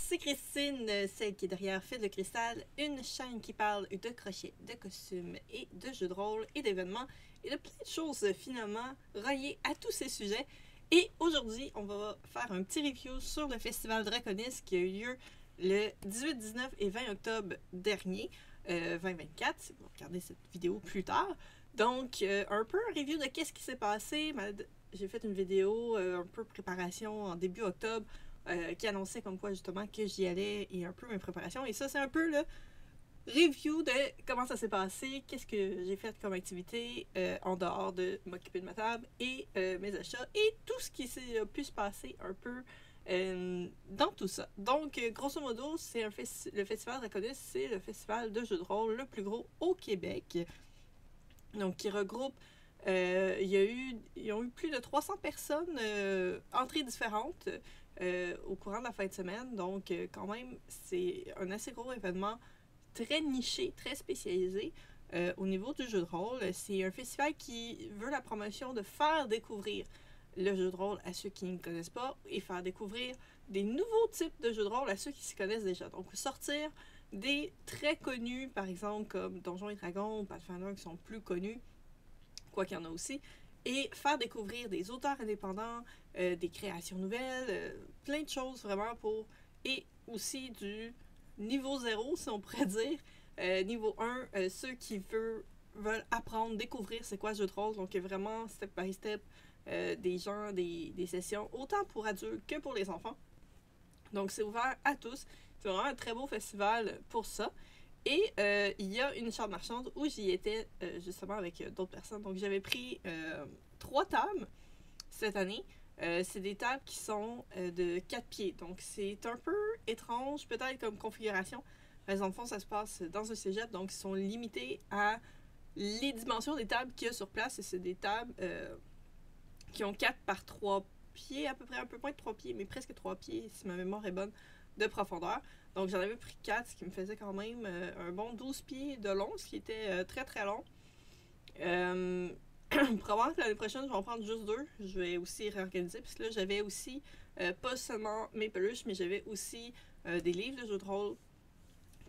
c'est Christine, celle qui est derrière Fil de Cristal, une chaîne qui parle de crochet, de costumes et de jeux de rôle et d'événements et de plein de choses finalement reliées à tous ces sujets. Et aujourd'hui, on va faire un petit review sur le festival Draconis qui a eu lieu le 18, 19 et 20 octobre dernier, 2024, si vous regardez cette vidéo plus tard. Donc, un peu un review de qu'est-ce qui s'est passé. J'ai fait une vidéo un peu préparation en début octobre qui annonçait comme quoi justement que j'y allais et un peu mes préparations. Et ça, c'est un peu le review de comment ça s'est passé, qu'est-ce que j'ai fait comme activité en dehors de m'occuper de ma table et mes achats et tout ce qui s'est pu se passer un peu dans tout ça. Donc, grosso modo, c'est le festival Draconis, c'est le festival de jeux de rôle le plus gros au Québec. Donc, qui regroupe ils ont eu plus de 300 personnes entrées différentes au courant de la fin de semaine. Donc, quand même, c'est un assez gros événement très niché, très spécialisé au niveau du jeu de rôle. C'est un festival qui veut la promotion de faire découvrir le jeu de rôle à ceux qui ne connaissent pas et faire découvrir des nouveaux types de jeux de rôle à ceux qui s'y connaissent déjà. Donc, sortir des très connus, par exemple, comme Donjons et Dragons ou Pathfinder qui sont plus connus, quoi qu'il y en a aussi, et faire découvrir des auteurs indépendants, des créations nouvelles, plein de choses vraiment pour... Et aussi du niveau 0, si on pourrait dire. Niveau 1, ceux qui veulent apprendre, découvrir c'est quoi le jeu de rôle, donc vraiment step by step, des sessions, autant pour adultes que pour les enfants. Donc c'est ouvert à tous. C'est vraiment un très beau festival pour ça. Et il y a une chambre marchande où j'y étais justement avec d'autres personnes. Donc j'avais pris 3 tables cette année. C'est des tables qui sont de 4 pieds. Donc c'est un peu étrange peut-être comme configuration. Parce qu'en fond, ça se passe dans un cégep. Donc ils sont limités à les dimensions des tables qu'il y a sur place. Et c'est des tables qui ont 4 par 3 pieds, à peu près un peu moins de 3 pieds, mais presque 3 pieds si ma mémoire est bonne, de profondeur. Donc j'en avais pris 4, ce qui me faisait quand même un bon 12 pieds de long, ce qui était très très long. Probablement que l'année prochaine, je vais en prendre juste 2. Je vais aussi réorganiser, puisque là, j'avais aussi pas seulement mes peluches, mais j'avais aussi des livres de jeux de rôle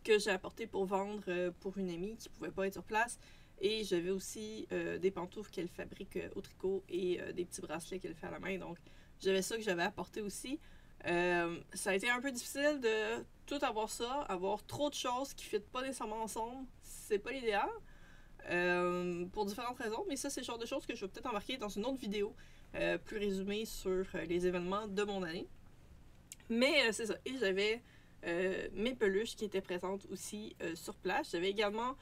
que j'ai apportés pour vendre pour une amie qui pouvait pas être sur place. Et j'avais aussi des pantoufles qu'elle fabrique au tricot et des petits bracelets qu'elle fait à la main. Donc, j'avais ça que j'avais apporté aussi. Ça a été un peu difficile de tout avoir ça, avoir trop de choses qui ne fitent pas nécessairement ensemble. C'est pas l'idéal. Pour différentes raisons, mais ça, c'est le genre de choses que je vais peut-être embarquer dans une autre vidéo plus résumée sur les événements de mon année. Mais c'est ça. Et j'avais mes peluches qui étaient présentes aussi sur place. J'avais également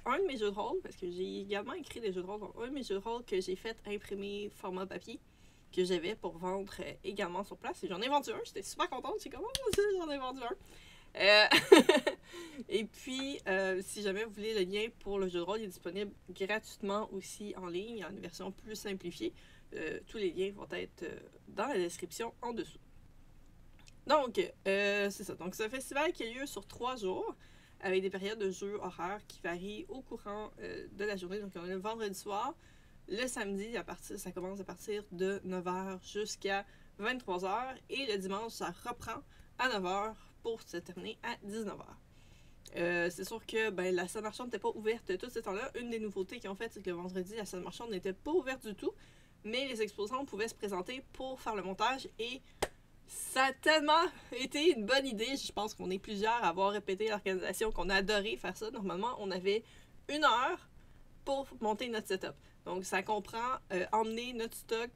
un de mes jeux de rôle, parce que j'ai également écrit des jeux de rôle, donc un de mes jeux de rôle que j'ai fait imprimer format papier, que j'avais pour vendre également sur place. Et j'en ai vendu un, j'étais super contente, j'ai comme, oh mon Dieu, j'en ai vendu un. Et puis, si jamais vous voulez le lien pour le jeu de rôle, il est disponible gratuitement aussi en ligne, en une version plus simplifiée. Tous les liens vont être dans la description en dessous. Donc, c'est ça. Donc, c'est un festival qui a lieu sur 3 jours, avec des périodes de jeux horaires qui varient au courant de la journée. Donc, on a le vendredi soir, le samedi, ça commence à partir de 9h jusqu'à 23h, et le dimanche, ça reprend à 9h pour se terminer à 19h. C'est sûr que la salle marchande n'était pas ouverte tout ce temps-là. Une des nouveautés qu'ils ont faites, c'est que le vendredi, la salle marchande n'était pas ouverte du tout, mais les exposants pouvaient se présenter pour faire le montage, et ça a tellement été une bonne idée. Je pense qu'on est plusieurs à avoir répété l'organisation, qu'on a adoré faire ça. Normalement, on avait 1 heure pour monter notre setup. Donc, ça comprend emmener notre stock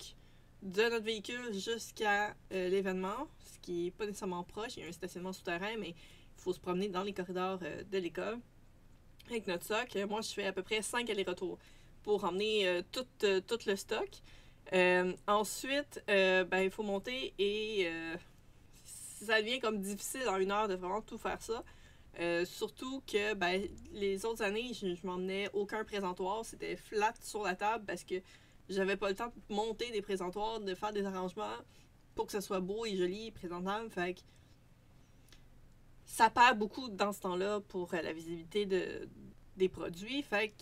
de notre véhicule jusqu'à l'événement, ce qui n'est pas nécessairement proche. Il y a un stationnement souterrain, mais il faut se promener dans les corridors de l'école avec notre stock. Moi, je fais à peu près 5 allers-retours pour emmener tout le stock. Ensuite, il faut monter et ça devient comme difficile en 1 heure de vraiment tout faire ça. Surtout que les autres années, je m'emmenais aucun présentoir. C'était flat sur la table parce que j'avais pas le temps de monter des présentoirs, de faire des arrangements pour que ça soit beau et joli et présentable. Fait que ça perd beaucoup dans ce temps-là pour la visibilité des produits. Fait que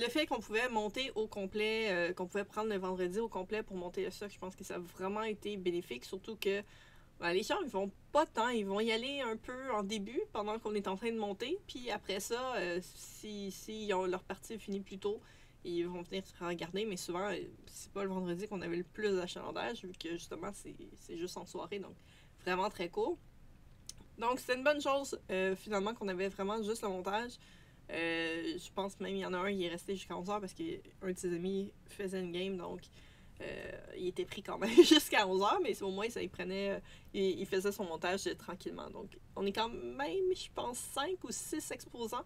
le fait qu'on pouvait monter au complet, qu'on pouvait prendre le vendredi au complet pour monter le stock, je pense que ça a vraiment été bénéfique. Surtout que Ben, les chars, ils vont pas tant. Ils vont y aller un peu en début, pendant qu'on est en train de monter. Puis après ça, si leur partie finit plus tôt, ils vont venir regarder. Mais souvent, c'est pas le vendredi qu'on avait le plus d'achalandage, vu que justement, c'est juste en soirée. Donc, vraiment très court. Donc, c'était une bonne chose, finalement, qu'on avait vraiment juste le montage. Je pense même il y en a un, il est resté jusqu'à 11h parce qu'un de ses amis faisait une game, donc il était pris quand même jusqu'à 11h, mais au moins ça il prenait, il faisait son montage tranquillement. Donc on est quand même, je pense, 5 ou 6 exposants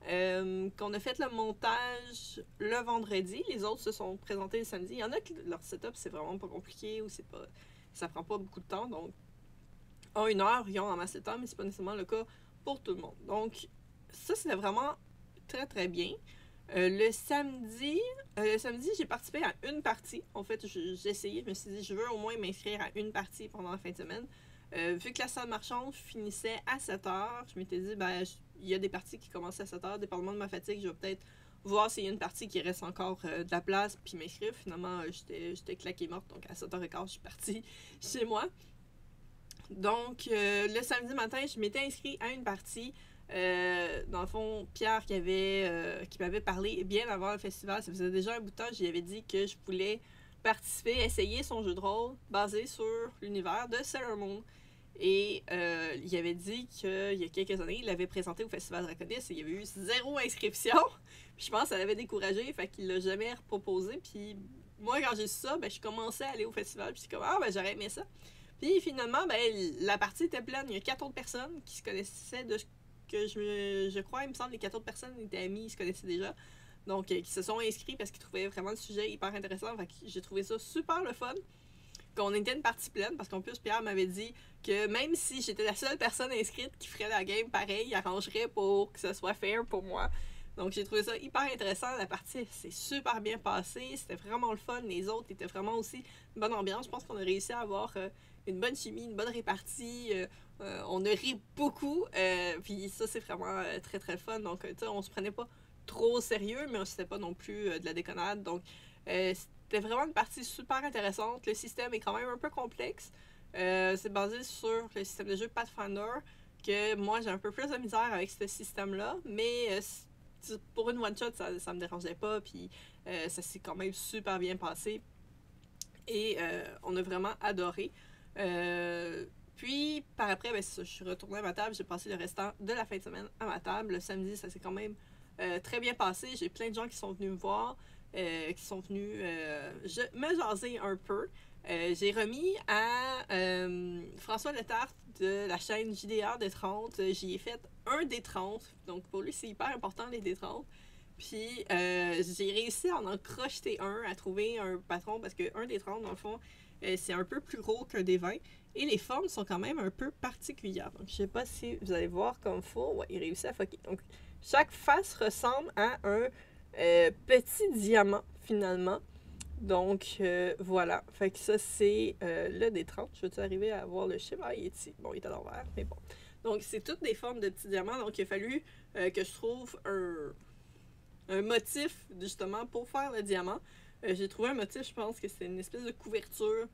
qu'on a fait le montage le vendredi. Les autres se sont présentés le samedi. Il y en a qui leur setup c'est vraiment pas compliqué ou ça prend pas beaucoup de temps, donc en 1 heure ils ont en masse de temps, mais c'est pas nécessairement le cas pour tout le monde. Donc ça, c'était vraiment très, très bien. Le samedi, j'ai participé à une partie. En fait, j'ai essayé, je me suis dit, je veux au moins m'inscrire à une partie pendant la fin de semaine. Vu que la salle marchande finissait à 7h, je m'étais dit, ben, il y a des parties qui commencent à 7h. Dépendamment de ma fatigue, je vais peut-être voir s'il y a une partie qui reste encore de la place, puis m'inscrire. Finalement, j'étais claquée morte, donc à 7h15, je suis partie chez moi. Donc, le samedi matin, je m'étais inscrite à une partie. Dans le fond, Pierre qui m'avait parlé bien avant le festival, ça faisait déjà un bout de temps, j'y avais dit que je voulais participer, essayer son jeu de rôle basé sur l'univers de Sailor Moon. Et il avait dit qu'il y a quelques années, il l'avait présenté au Festival Draconis et il y avait eu 0 inscription. Puis je pense que ça l'avait découragé, fait qu'il l'a jamais reproposé. Puis moi, quand j'ai su ça, ben, je commençais à aller au festival, puis j'étais comme, ah, ben j'aurais aimé ça. Puis finalement, ben, la partie était pleine. Il y a 4 autres personnes qui se connaissaient de que je crois, il me semble, les 4 autres personnes étaient amies, ils se connaissaient déjà. Donc, qui se sont inscrits parce qu'ils trouvaient vraiment le sujet hyper intéressant. Fait que j'ai trouvé ça super le fun. Qu'on était une partie pleine, parce qu'en plus, Pierre m'avait dit que même si j'étais la seule personne inscrite qui ferait la game, pareil, il arrangerait pour que ce soit fair pour moi. Donc, j'ai trouvé ça hyper intéressant. La partie s'est super bien passée. C'était vraiment le fun. Les autres étaient vraiment aussi une bonne ambiance. Je pense qu'on a réussi à avoir une bonne chimie, une bonne répartie. On a ri beaucoup. Puis ça, c'est vraiment très, très fun. Donc, tu sais, on se prenait pas trop au sérieux, mais c'était pas non plus de la déconnade. Donc, c'était vraiment une partie super intéressante. Le système est quand même un peu complexe. C'est basé sur le système de jeu Pathfinder, que moi, j'ai un peu plus de misère avec ce système-là. Mais pour une one-shot, ça me dérangeait pas. Puis ça s'est quand même super bien passé. Et on a vraiment adoré. Puis, par après, ben, je suis retournée à ma table. J'ai passé le restant de la fin de semaine à ma table. Le samedi, ça s'est quand même très bien passé. J'ai plein de gens qui sont venus me voir, qui sont venus me jaser un peu. J'ai remis à François Letarte de la chaîne JDR des 30. J'y ai fait un des 30. Donc, pour lui, c'est hyper important, les D30. Puis, j'ai réussi à en crocheter un, à trouver un patron, parce qu'un des 30, dans le fond, c'est un peu plus gros qu'un des 20. Et les formes sont quand même un peu particulières. Donc, je sais pas si vous allez voir comme faut. Ouais, il réussit à foquer. Donc, chaque face ressemble à un petit diamant, finalement. Donc, voilà. Fait que ça, c'est le D30. Je vais-tu arriver à voir le chiffre? Ah, il est ici. Bon, il est à l'envers, mais bon. Donc, c'est toutes des formes de petits diamants. Donc, il a fallu que je trouve un motif, justement, pour faire le diamant. J'ai trouvé un motif, je pense que c'était une espèce de couverture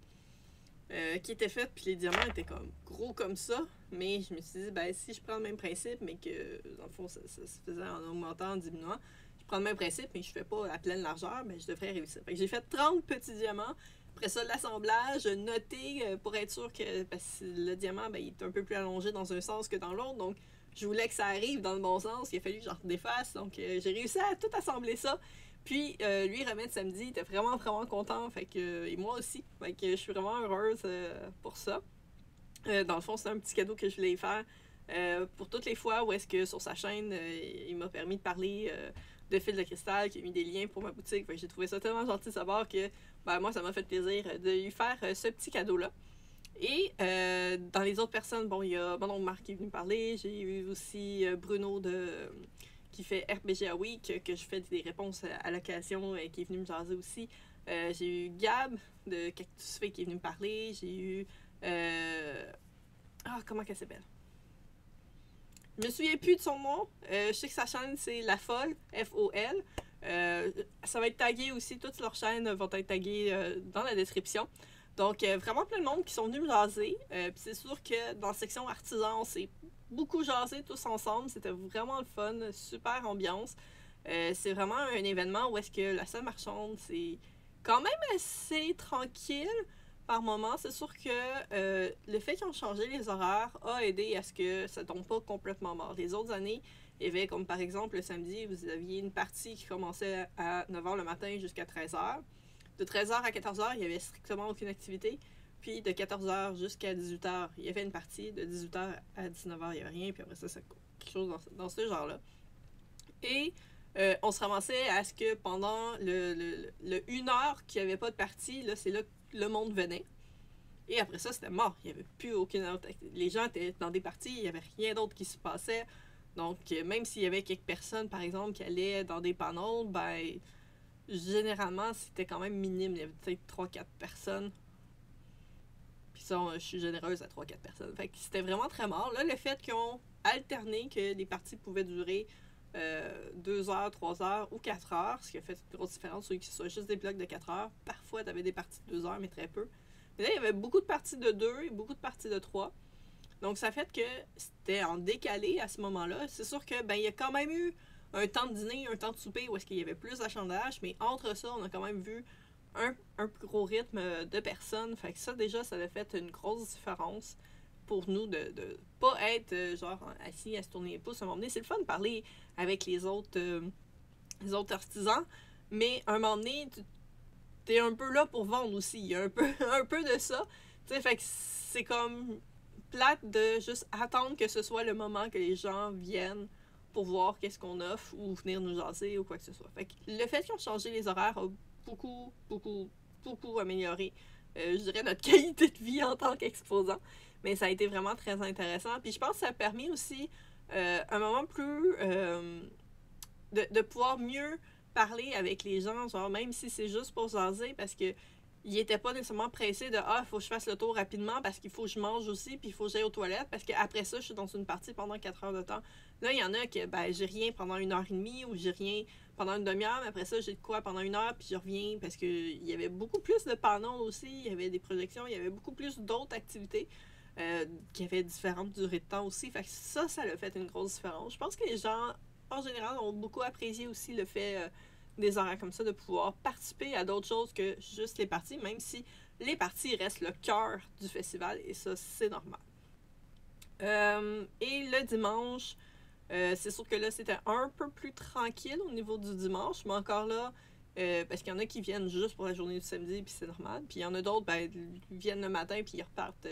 qui était faite, puis les diamants étaient comme gros comme ça. Mais je me suis dit, ben, si je prends le même principe, mais que, dans le fond, ça se faisait en augmentant, en diminuant, je prends le même principe, mais je fais pas à pleine largeur, mais je devrais réussir. Fait que j'ai fait 30 petits diamants. Après ça, l'assemblage, noté pour être sûr que parce que le diamant, ben, il est un peu plus allongé dans un sens que dans l'autre. Donc, je voulais que ça arrive dans le bon sens. Il a fallu que j'en défasse. Donc, j'ai réussi à tout assembler ça. Puis, lui, remettre samedi, il était vraiment, vraiment content. Fait que, et moi aussi. Fait que je suis vraiment heureuse pour ça. Dans le fond, c'est un petit cadeau que je voulais faire pour toutes les fois où est-ce que sur sa chaîne, il m'a permis de parler de Fil de Cristal, qui a mis des liens pour ma boutique. Fait que j'ai trouvé ça tellement gentil de savoir que ben, moi, ça m'a fait plaisir de lui faire ce petit cadeau-là. Et dans les autres personnes, bon, il y a mon oncle Marc qui est venu parler. J'ai eu aussi Bruno qui fait RPG à Week, que je fais des réponses à l'occasion, qui est venu me jaser aussi. J'ai eu Gab de Cactus Fait qui est venu me parler. J'ai eu... comment qu'elle s'appelle? Je me souviens plus de son nom. Je sais que sa chaîne, c'est La Folle, F-O-L. Ça va être tagué aussi. Toutes leurs chaînes vont être taguées dans la description. Donc, vraiment plein de monde qui sont venus me jaser. Puis c'est sûr que dans la section artisan, on s'est beaucoup jasé tous ensemble. C'était vraiment le fun, super ambiance. C'est vraiment un événement où est-ce que la salle marchande, c'est quand même assez tranquille par moment. C'est sûr que le fait qu'ils ont changé les horaires a aidé à ce que ça tombe pas complètement mort. Les autres années, il y avait comme par exemple le samedi, vous aviez une partie qui commençait à 9h le matin jusqu'à 13h. De 13h à 14h, il n'y avait strictement aucune activité. Puis de 14h jusqu'à 18h, il y avait une partie. De 18h à 19h, il n'y avait rien. Puis après ça, c'est quelque chose dans ce genre-là. Et on se ramassait à ce que pendant le 1 heure qu'il n'y avait pas de partie, là, c'est là que le monde venait. Et après ça, c'était mort. Il n'y avait plus aucune autre activité. Les gens étaient dans des parties, il n'y avait rien d'autre qui se passait. Donc, même s'il y avait quelques personnes, par exemple, qui allaient dans des panneaux, ben, généralement, c'était quand même minime. Il y avait peut-être 3-4 personnes. Puis ça, je suis généreuse à 3-4 personnes. Fait que c'était vraiment très mort. Là, le fait qu'ils ont alterné, que les parties pouvaient durer 2 heures, 3 heures ou 4 heures, ce qui a fait une grosse différence, c'est que ce soit juste des blocs de 4 heures. Parfois, tu avais des parties de 2 heures, mais très peu. Mais là, il y avait beaucoup de parties de 2 et beaucoup de parties de 3. Donc, ça fait que c'était en décalé à ce moment-là. C'est sûr que il y a quand même eu un temps de dîner, un temps de souper où est-ce qu'il y avait plus d'achalandage, mais entre ça, on a quand même vu un plus gros rythme de personnes. Fait que ça, déjà, ça a fait une grosse différence pour nous de pas être genre assis à se tourner les pouces à un moment donné. C'est le fun de parler avec les autres artisans, mais à un moment donné, t'es un peu là pour vendre aussi. Il y a un peu de ça. T'sais, fait que c'est comme plate de juste attendre que ce soit le moment que les gens viennent pour voir qu'est-ce qu'on offre ou venir nous jaser ou quoi que ce soit. Fait que le fait qu'ils ont changé les horaires a beaucoup amélioré, je dirais, notre qualité de vie en tant qu'exposant. Mais ça a été vraiment très intéressant. Puis je pense que ça a permis aussi un moment plus de pouvoir mieux parler avec les gens, genre même si c'est juste pour jaser, parce que il n'était pas nécessairement pressé de il faut que je fasse le tour rapidement parce qu'il faut que je mange aussi, puis il faut que j'aille aux toilettes, parce qu'après ça, je suis dans une partie pendant 4 heures de temps. Là, il y en a que j'ai rien pendant 1 heure et demie ou j'ai rien pendant une demi-heure, mais après ça, j'ai de quoi pendant 1 heure, puis je reviens parce qu'il y avait beaucoup plus de panneaux aussi, il y avait des projections, il y avait beaucoup plus d'autres activités qui avaient différentes durées de temps aussi. Fait que ça a fait une grosse différence. Je pense que les gens, en général, ont beaucoup apprécié aussi le fait des horaires comme ça, de pouvoir participer à d'autres choses que juste les parties, même si les parties restent le cœur du festival, et ça, c'est normal. Et le dimanche, c'est sûr que là, c'était un peu plus tranquille au niveau du dimanche, mais encore là, parce qu'il y en a qui viennent juste pour la journée du samedi, puis c'est normal. Puis il y en a d'autres, ils viennent le matin, puis ils repartent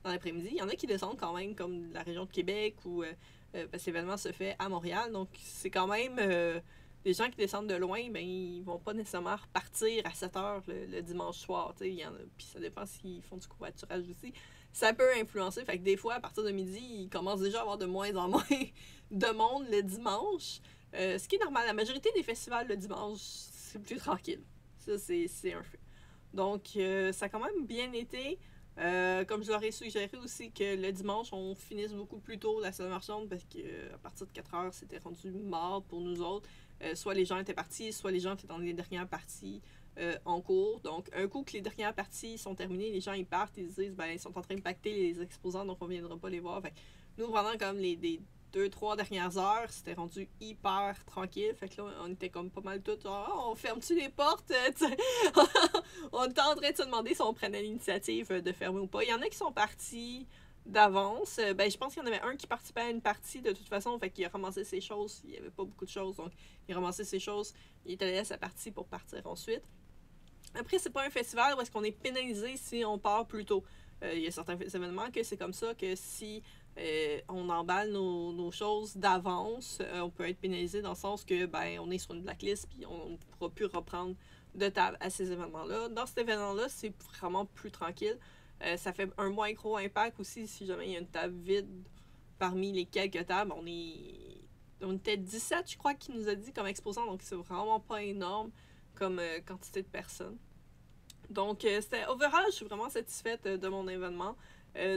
dans l'après-midi. Il y en a qui descendent quand même, comme la région de Québec, ou parce que l'événement se fait à Montréal. Donc c'est quand même les gens qui descendent de loin, ils vont pas nécessairement repartir à 7h le dimanche soir. Puis ça dépend s'ils font du covoiturage aussi. Ça peut influencer. Fait que des fois, à partir de midi, ils commencent déjà à avoir de moins en moins de monde le dimanche. Ce qui est normal. La majorité des festivals le dimanche, c'est plus tranquille. Ça, c'est un fait. Donc, ça a quand même bien été. Comme je leur ai suggéré aussi que le dimanche, on finisse beaucoup plus tôt la salle marchande parce qu'à partir de 4 heures, c'était rendu mort pour nous autres. Soit les gens étaient partis, soit les gens étaient dans les dernières parties en cours. Donc, un coup que les dernières parties sont terminées, les gens ils partent, ils se disent ils sont en train de pacter les exposants, donc on ne viendra pas les voir. Fait que nous, pendant comme les 2-3 dernières heures, c'était rendu hyper tranquille. Fait que là, on était comme pas mal tous on ferme-tu les portes? On était en train de se demander si on prenait l'initiative de fermer ou pas. Il y en a qui sont partis d'avance. Je pense qu'il y en avait un qui participait à une partie de toute façon, fait qu'il a ramassé ses choses. Il n'y avait pas beaucoup de choses, donc il a ramassé ses choses. Il est allé à sa partie pour partir ensuite. Après, c'est pas un festival où est-ce qu'on est pénalisé si on part plus tôt. Il y a certains événements que c'est comme ça, que si on emballe nos choses d'avance, on peut être pénalisé dans le sens que on est sur une blacklist puis on ne pourra plus reprendre de table à ces événements-là. Dans cet événement-là, c'est vraiment plus tranquille. Ça fait un moins gros impact aussi si jamais il y a une table vide parmi les quelques tables. On était 17, je crois, qui nous a dit comme exposant, donc c'est vraiment pas énorme comme quantité de personnes. Donc, c'était overall, je suis vraiment satisfaite de mon événement.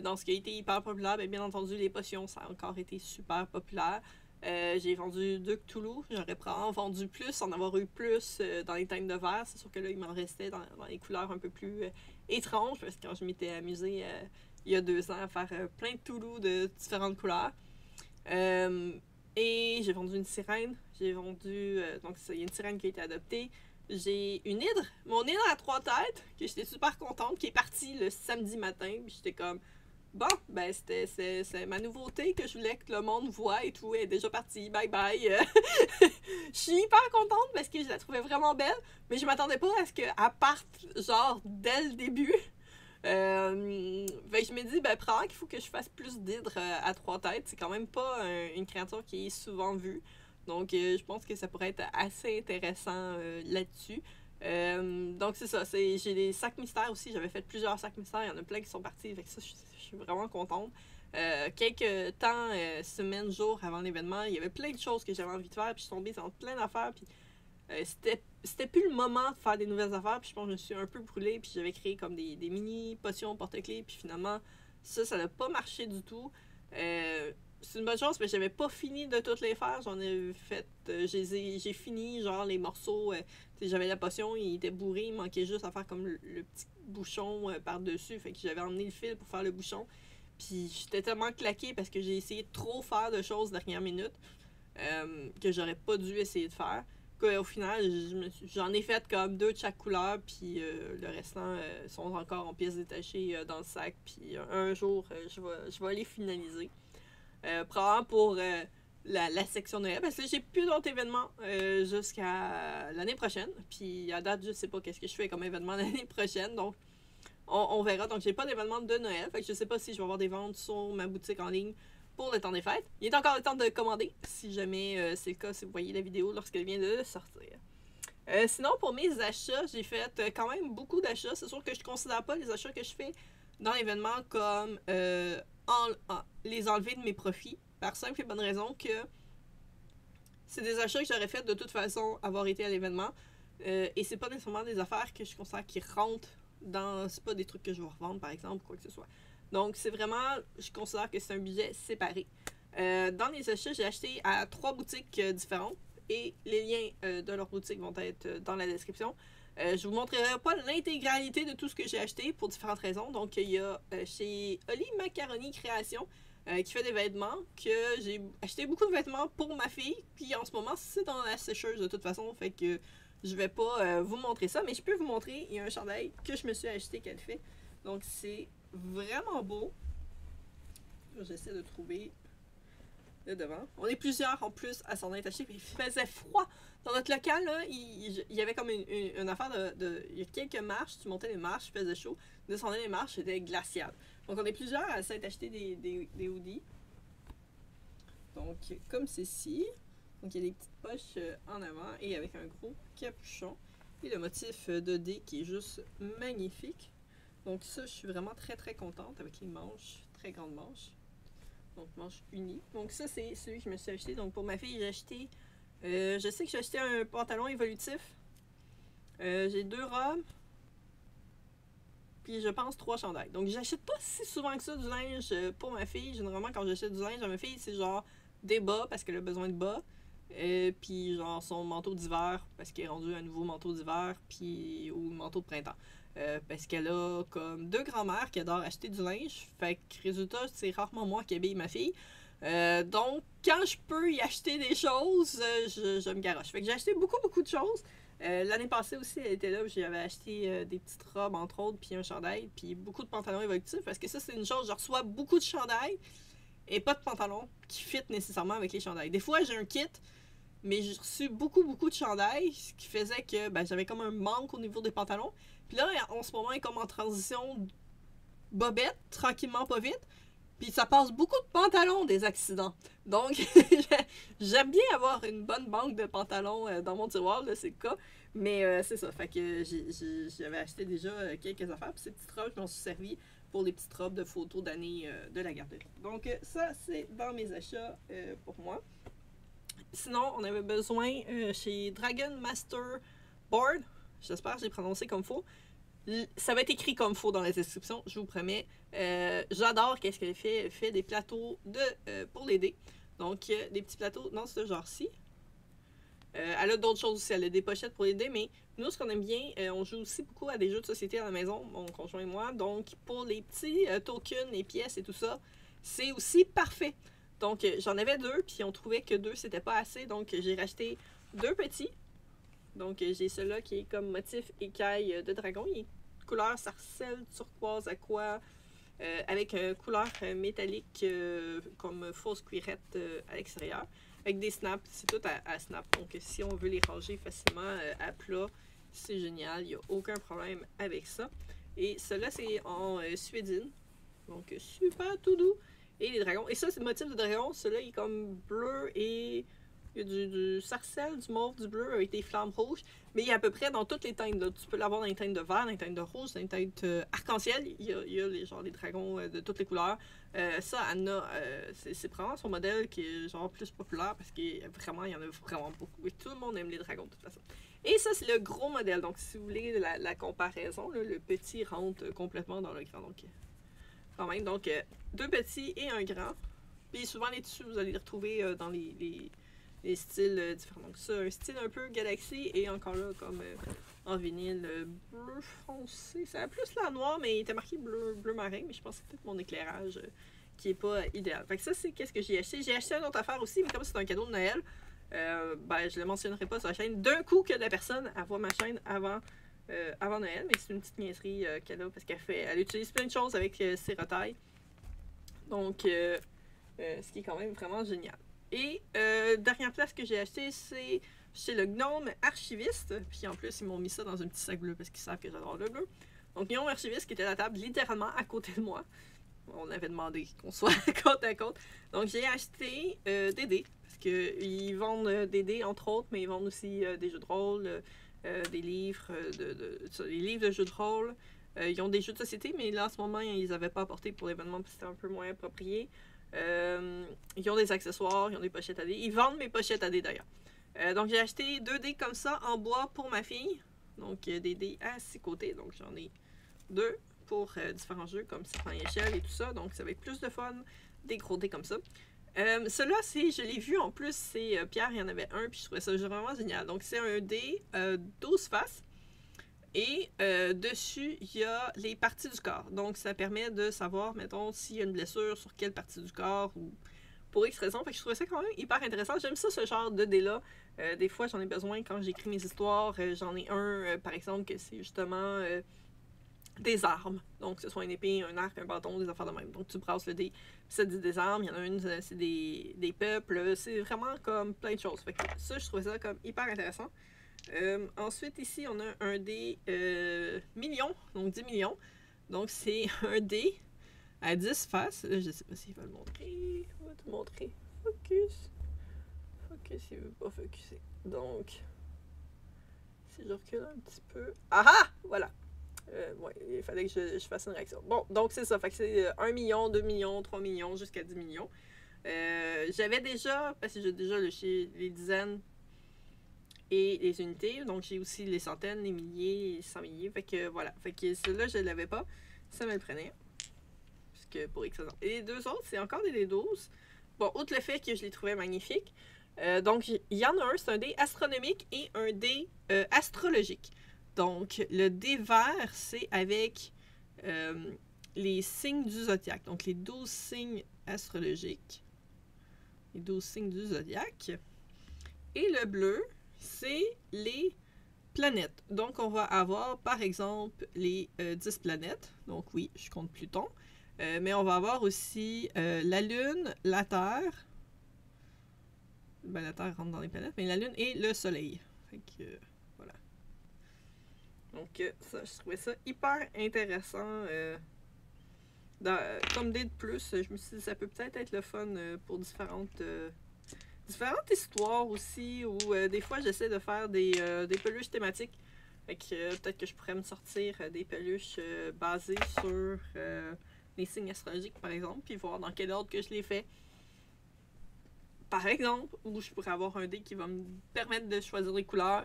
Dans ce qui a été hyper populaire, bien entendu, les potions, ça a encore été super populaire. J'ai vendu 2 Cthulhu. J'aurais probablement vendu plus, en avoir eu plus dans les teintes de verre. C'est sûr que là, il m'en restait dans les couleurs un peu plus étrange, parce que quand je m'étais amusée il y a 2 ans à faire plein de Toulouse de différentes couleurs. Et j'ai vendu une sirène. J'ai vendu... donc, il y a une sirène qui a été adoptée. J'ai une hydre, mon hydre à 3 têtes, que j'étais super contente, qui est partie le samedi matin. Puis j'étais comme, bon, ben c'est ma nouveauté que je voulais que le monde voit et tout. Elle est déjà partie, bye bye. Je suis hyper contente parce que je la trouvais vraiment belle, mais je m'attendais pas à ce qu'elle parte, genre, dès le début. Je me dis, ben, probablement qu'il faut que je fasse plus d'hydres à 3 têtes. C'est quand même pas une créature qui est souvent vue. Donc, je pense que ça pourrait être assez intéressant là-dessus. Donc, c'est ça. J'ai des sacs mystères aussi. J'avais fait plusieurs sacs mystères. Il y en a plein qui sont partis. Avec ça, je suis vraiment contente. Quelques temps, semaines, jours avant l'événement, il y avait plein de choses que j'avais envie de faire. Puis, je suis tombée dans plein d'affaires. Puis, c'était plus le moment de faire des nouvelles affaires. Puis, je pense que je me suis un peu brûlée. Puis, j'avais créé comme des mini potions porte-clés. Puis, finalement, ça n'a pas marché du tout. C'est une bonne chose, mais j'avais pas fini de toutes les faire. J'en ai fait. J'ai fini, genre, les morceaux. J'avais la potion, il était bourré, il manquait juste à faire comme le petit bouchon par-dessus. Fait que j'avais emmené le fil pour faire le bouchon. Puis j'étais tellement claquée parce que j'ai essayé de trop faire de choses dernière minute que j'aurais pas dû essayer de faire. Au final, j'en ai fait comme 2 de chaque couleur, puis le restant sont encore en pièces détachées dans le sac. Puis un jour, je vais les finaliser. Probablement pour la section Noël, parce que j'ai plus d'autres événements jusqu'à l'année prochaine. Puis à date, je sais pas qu'est-ce que je fais comme événement l'année prochaine, donc on verra. Donc j'ai pas d'événement de Noël, fait que je sais pas si je vais avoir des ventes sur ma boutique en ligne pour le temps des fêtes. Il est encore le temps de commander, si jamais c'est le cas, si vous voyez la vidéo lorsqu'elle vient de sortir. Sinon, pour mes achats, j'ai fait quand même beaucoup d'achats. C'est sûr que je ne considère pas les achats que je fais dans l'événement comme les enlever de mes profits, par simple et bonne raison que c'est des achats que j'aurais fait de toute façon avoir été à l'événement. Et c'est pas nécessairement des affaires que je considère qui rentrent dans... C'est pas des trucs que je vais revendre, par exemple, quoi que ce soit. Donc, c'est vraiment... Je considère que c'est un budget séparé. Dans les achats, j'ai acheté à 3 boutiques différentes. Et les liens de leurs boutiques vont être dans la description. Je vous montrerai pas l'intégralité de tout ce que j'ai acheté pour différentes raisons. Donc, il y a chez Oli Macaroni Création qui fait des vêtements, que j'ai acheté beaucoup de vêtements pour ma fille. Puis en ce moment, c'est dans la sécheuse de toute façon. Fait que je vais pas vous montrer ça. Mais je peux vous montrer, il y a un chandail que je me suis acheté qu'elle fait. Donc, c'est vraiment beau. J'essaie de trouver le devant. On est plusieurs en plus à s'en être acheté. Il faisait froid. Dans notre local, là, il y avait comme une affaire il y a quelques marches. Tu montais les marches, il faisait chaud. Descendais les marches, c'était glacial. Donc, on est plusieurs à s'être acheté des hoodies. Donc, comme ceci. Donc, il y a des petites poches en avant et avec un gros capuchon. Et le motif de D qui est juste magnifique. Donc, ça, je suis vraiment très très contente avec les manches, très grandes manches. Donc, manche unie. Donc, ça, c'est celui que je me suis acheté. Donc, pour ma fille, j'ai acheté... je sais que j'ai acheté un pantalon évolutif. J'ai 2 robes. Puis, je pense 3 chandails. Donc, j'achète pas si souvent que ça du linge pour ma fille. Généralement, quand j'achète du linge à ma fille, c'est genre des bas parce qu'elle a besoin de bas. Puis, genre, son manteau d'hiver parce qu'elle est rendue un nouveau manteau d'hiver. Puis, ou manteau de printemps. Parce qu'elle a comme 2 grands-mères qui adorent acheter du linge. Fait que résultat, c'est rarement moi qui habille ma fille. Donc, quand je peux y acheter des choses, je me garoche. Fait que j'ai acheté beaucoup de choses. L'année passée aussi, elle était là, j'avais acheté des petites robes, entre autres, puis un chandail, puis beaucoup de pantalons évolutifs. Parce que ça, c'est une chose, je reçois beaucoup de chandails et pas de pantalons qui fit nécessairement avec les chandails. Des fois, j'ai un kit, mais j'ai reçu beaucoup de chandails, ce qui faisait que j'avais comme un manque au niveau des pantalons. Puis là, en ce moment, elle est comme en transition bobette, tranquillement, pas vite. Puis ça passe beaucoup de pantalons des accidents. Donc, j'aime bien avoir une bonne banque de pantalons dans mon tiroir, là, c'est le cas. Mais c'est ça, fait que j'avais acheté déjà quelques affaires. Puis ces petites robes, je m'en suis servi pour les petites robes de photos d'année de la garderie. Donc, ça, c'est dans mes achats pour moi. Sinon, on avait besoin chez Dragon Master Board. J'espère que j'ai prononcé comme faux. Ça va être écrit comme faux dans la description, je vous promets. J'adore qu'est-ce qu'elle fait. Elle fait des plateaux pour les dés. Donc, des petits plateaux dans ce genre-ci. Elle a d'autres choses aussi. Elle a des pochettes pour les dés, mais Nous, ce qu'on aime bien, on joue aussi beaucoup à des jeux de société à la maison, mon conjoint et moi. Donc, pour les petits tokens, les pièces et tout ça, c'est aussi parfait. Donc, j'en avais 2, puis on trouvait que 2, c'était pas assez. Donc, j'ai racheté 2 petits. Donc, j'ai celui-là qui est comme motif écaille de dragon. Il est couleur sarcelle, turquoise, aqua, avec couleur métallique comme fausse cuirette à l'extérieur. Avec des snaps, c'est tout à snap. Donc, si on veut les ranger facilement à plat, c'est génial. Il n'y a aucun problème avec ça. Et cela c'est en suédine. Donc, super tout doux. Et les dragons. Et ça, c'est le motif de dragon. Celui-là, il est comme bleu et il y a du sarcelle, du mauve, du bleu avec des flammes rouges. Mais il y a à peu près dans toutes les teintes. Là. Tu peux l'avoir dans les teintes de vert, dans les teintes de rouge, dans les teintes arc-en-ciel. Il y a les dragons de toutes les couleurs. Ça, Anna, c'est vraiment son modèle qui est genre plus populaire parce qu'il vraiment, il y en a vraiment beaucoup. Et tout le monde aime les dragons de toute façon. Et ça, c'est le gros modèle. Donc, si vous voulez la comparaison, là, le petit rentre complètement dans le grand. Donc, quand même. Donc, 2 petits et un grand. Puis souvent, les tissus, vous allez les retrouver dans les styles différents. Donc, ça, un style un peu galaxy et encore là, comme en vinyle bleu foncé. Ça a plus la noire, mais il était marqué bleu marin. Mais je pense que c'est peut-être mon éclairage qui est pas idéal. Fait que ça, c'est qu'est-ce que j'ai acheté. J'ai acheté une autre affaire aussi, mais comme c'est un cadeau de Noël, ben, je le mentionnerai pas sur la chaîne. D'un coup que la personne voit ma chaîne avant Noël, mais c'est une petite niaiserie qu'elle a parce elle utilise plein de choses avec ses retailles. Donc, ce qui est quand même vraiment génial. Et dernière place que j'ai acheté, c'est chez le Gnome Archiviste. Puis en plus, ils m'ont mis ça dans un petit sac bleu parce qu'ils savent que j'adore le bleu. Donc, Gnome Archiviste qui était à la table littéralement à côté de moi. On avait demandé qu'on soit côte à côte. Donc, j'ai acheté des dés. Parce qu'ils vendent des dés, entre autres, mais ils vendent aussi des jeux de rôle, des livres, des livres de jeux de rôle. Ils ont des jeux de société, mais là, en ce moment, ils n'avaient pas apporté pour l'événement parce que c'était un peu moins approprié. Ils ont des accessoires, ils ont des pochettes à dés. Ils vendent mes pochettes à dés, d'ailleurs. Donc, j'ai acheté 2 dés comme ça en bois pour ma fille. Donc, des dés à 6 côtés. Donc, j'en ai 2 pour différents jeux comme Serpent et échelle et tout ça. Donc, ça va être plus de fun, des gros dés comme ça. Celui-là, je l'ai vu en plus, c'est Pierre, il y en avait un, puis je trouvais ça vraiment génial. Donc, c'est un dé 12 faces. Et dessus, il y a les parties du corps. Donc, ça permet de savoir, mettons, s'il y a une blessure sur quelle partie du corps ou pour X raison. Fait que je trouvais ça quand même hyper intéressant. J'aime ça, ce genre de dé-là. Des fois, j'en ai besoin quand j'écris mes histoires. J'en ai un, par exemple, que c'est justement des armes. Donc, que ce soit une épée, un arc, un bâton, des affaires de même. Donc, tu brasses le dé, ça dit des armes. Il y en a une, c'est des peuples. C'est vraiment comme plein de choses. Fait que ça, je trouvais ça comme hyper intéressant. Ensuite, ici, on a un dé millions, donc 10 millions. Donc, c'est un dé à 10 faces. Je sais pas s'il va le montrer. On va te montrer. Focus. Focus, il veut pas focuser. Donc, si je recule un petit peu. Ah ah! Voilà. Ouais, il fallait que je fasse une réaction. Bon, donc c'est ça. Fait que c'est 1 million, 2 millions, 3 millions, jusqu'à 10 millions. J'avais déjà, parce que j'ai déjà les dizaines et les unités. Donc, j'ai aussi les centaines, les milliers, les 100 milliers. Fait que voilà. Fait que celui-là, je ne l'avais pas. Ça me le prenait. Parce que pour X raison. Et les deux autres, c'est encore des D12. Bon, outre le fait que je les trouvais magnifiques. Donc, il y en a un, c'est un dé astronomique et un dé astrologique. Donc, le dé vert, c'est avec les signes du zodiaque. Donc, les 12 signes astrologiques. Les 12 signes du zodiaque. Et le bleu, c'est les planètes. Donc, on va avoir, par exemple, les 10 planètes. Donc, oui, je compte Pluton. Mais on va avoir aussi la Lune, la Terre. Ben, la Terre rentre dans les planètes, mais la Lune et le Soleil. Fait que, voilà. Donc, ça, je trouvais ça hyper intéressant. Comme dé de plus, je me suis dit, ça peut peut-être être le fun pour différentes histoires aussi, ou des fois j'essaie de faire des peluches thématiques. Fait que peut-être que je pourrais me sortir des peluches basées sur les signes astrologiques, par exemple, puis voir dans quel ordre que je les fais. Par exemple, où je pourrais avoir un dé qui va me permettre de choisir les couleurs,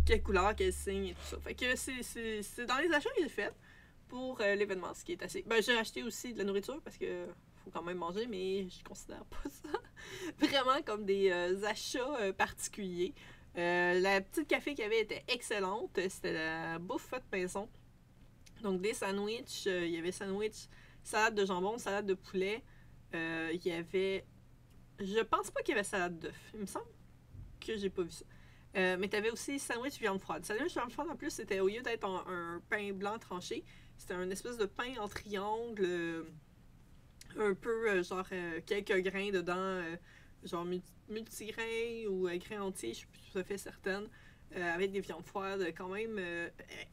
quelle couleur, quel signe et tout ça. Fait que c'est dans les achats que j'ai fait pour l'événement, ce qui est assez... Ben, j'ai acheté aussi de la nourriture parce que faut quand même manger, mais je considère pas ça vraiment comme des achats particuliers. La petite café qu'il y avait était excellente. C'était la bouffe faite maison. Donc des sandwichs, il y avait sandwich, salade de jambon, salade de poulet. Il y avait... Je pense pas qu'il y avait salade d'œuf. Il me semble que j'ai pas vu ça. Mais t'avais aussi sandwich viande froide. Sandwich viande froide, en plus, c'était au lieu d'être un pain blanc tranché, c'était un espèce de pain en triangle, un peu genre quelques grains dedans, genre multigrains ou grains entiers, je suis plus tout à fait certaine, avec des viandes froides quand même,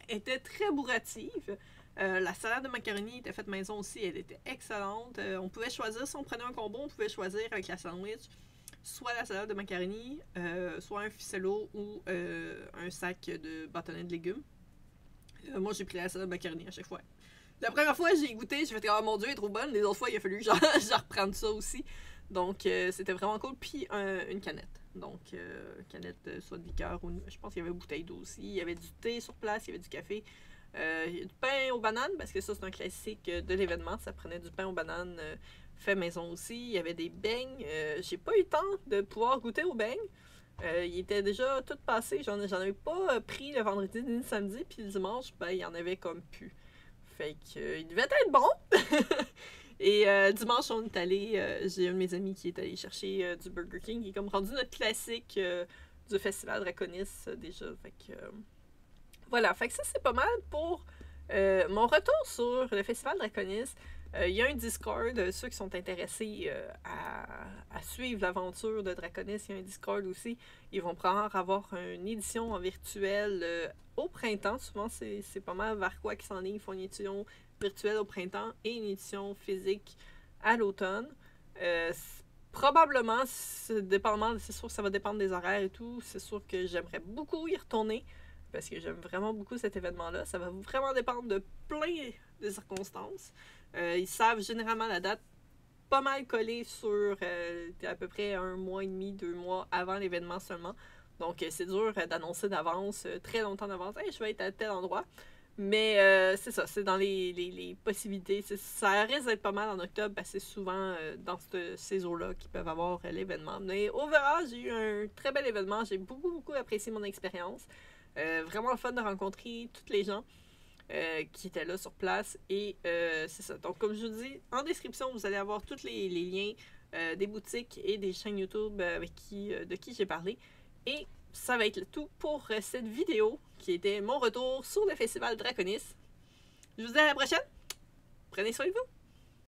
était très bourrative. La salade de macaroni était faite maison aussi, elle était excellente. On pouvait choisir, si on prenait un combo, on pouvait choisir avec la sandwich soit la salade de macaroni, soit un ficello ou un sac de bâtonnets de légumes. Moi, j'ai pris la salade de macaroni à chaque fois. La première fois, j'ai goûté, j'ai fait « Oh mon Dieu, elle est trop bonne ». Les autres fois, il a fallu que je reprenne ça aussi. Donc, c'était vraiment cool. Puis, une canette. Donc, canette soit de liqueur ou... Je pense qu'il y avait une bouteille d'eau aussi. Il y avait du thé sur place, il y avait du café. Du pain aux bananes, parce que ça, c'est un classique de l'événement. Ça prenait du pain aux bananes fait maison aussi. Il y avait des beignes. J'ai pas eu le temps de pouvoir goûter aux beignes. Il était déjà tout passé. J'en avais pas pris le vendredi ni le samedi. Puis le dimanche, ben, il y en avait comme plus. Fait que, il devait être bon. Et dimanche, on est allé. J'ai un de mes amis qui est allé chercher du Burger King, qui est comme rendu notre classique du festival Draconis déjà. Fait que. Voilà, fait que ça, c'est pas mal pour mon retour sur le festival Draconis. Il y a un Discord, ceux qui sont intéressés à suivre l'aventure de Draconis, il y a un Discord aussi. Ils vont pouvoir avoir une édition en virtuel au printemps. Souvent, c'est pas mal vers quoi qu'ils s'enlignent. Ils font une édition virtuelle au printemps et une édition physique à l'automne. Probablement, c'est sûr que ça va dépendre des horaires et tout. C'est sûr que j'aimerais beaucoup y retourner parce que j'aime vraiment beaucoup cet événement-là. Ça va vraiment dépendre de plein de circonstances. Ils savent généralement la date pas mal collée sur à peu près 1 mois et demi, 2 mois avant l'événement seulement. Donc, c'est dur d'annoncer d'avance, très longtemps d'avance. Hey, je vais être à tel endroit. Mais c'est ça, c'est dans les possibilités. Ça risque d'être pas mal en octobre, parce que c'est souvent dans ces eaux-là qu'ils peuvent avoir l'événement. Mais overall, j'ai eu un très bel événement. J'ai beaucoup apprécié mon expérience. Vraiment le fun de rencontrer toutes les gens qui étaient là sur place. Et c'est ça. Donc, comme je vous dis, en description, vous allez avoir tous les liens des boutiques et des chaînes YouTube de qui j'ai parlé. Et ça va être le tout pour cette vidéo qui était mon retour sur le festival Draconis. Je vous dis à la prochaine. Prenez soin de vous.